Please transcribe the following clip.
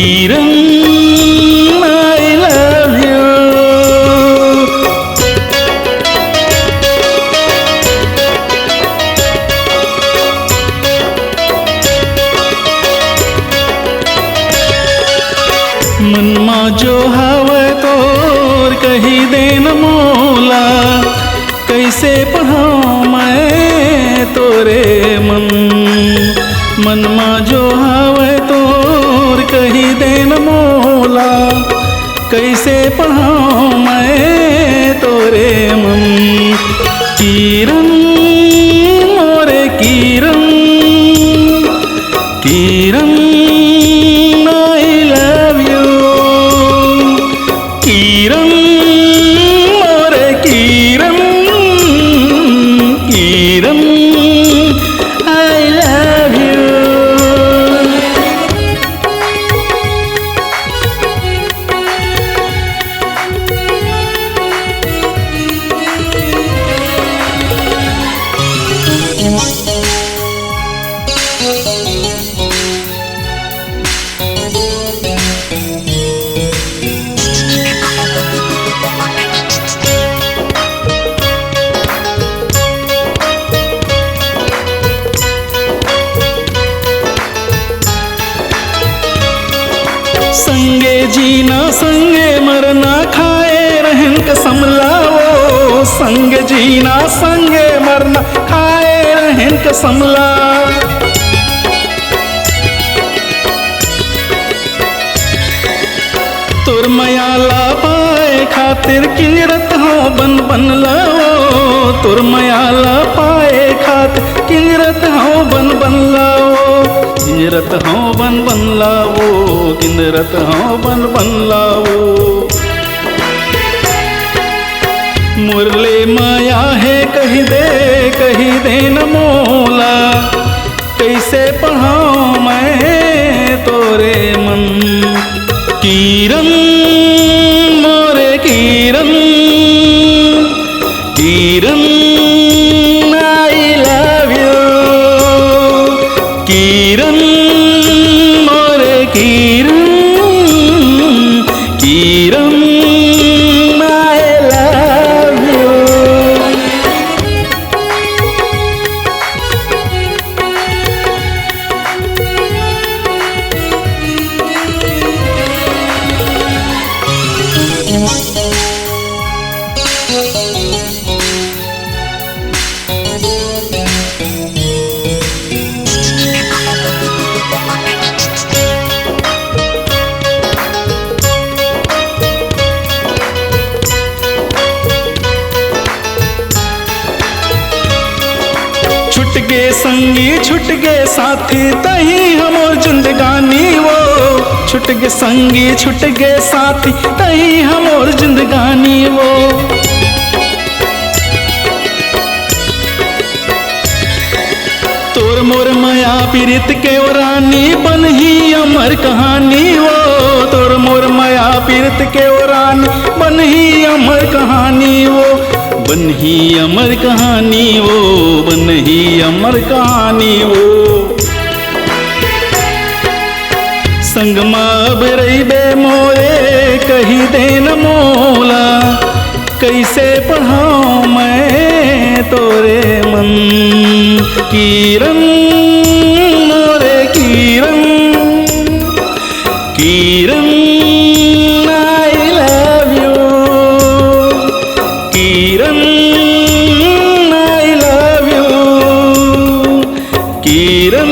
Kiran I love you. मनमा जो हवे तोर कही देन मोला, कैसे पढ़ाऊँ मैं तोरे मन। मनमा जो हवे तोर कही देन मोला, कैसे पढ़ाऊँ मैं तोरे मन। किरण मोरे किरण, किरण किरण मोरे किरण, किरण I love you. संगे जीना संगे मरना, खाए रहन कसम लाओ। संगे जीना संगे मरना, खाए रहन कसम ला। तोर मयाला पाए खातिर किंजरत हो बन बन लाओ। तोर मयाला पाए खातिर किंजरत हो बन बन लाओ। किंजरत हो बन बन लाओ, किंजरत हो बन बन लाओ। मुरले माया है कही दे न मोला, कैसे पढ़ाऊँ मैं तोरे मन। किरण मोरे किरण, किरण I love you. Kiran More Kiran, Kiran I love you. छुट गे संगी छुट गे साथी, तही हमोर जिंदगानी वो। छुट गे संगी छुट गे साथी, तही हमोर जिंदगानी वो। तोर मोर माया पीरित के रानी, बनही अमर कहानी वो। तोर मोर माया पीरित के रानी, बनही अमर कहानी वो। बनही अमर कहानी वो, बनही अमर कहानी वो। संगमा अब रहीबे मोरे कही देन मोला, कैसे पढ़ाऊँ मैं तोरे मन। किरण मोरे किरण, किरण I love you. Kiran I love you. Kiran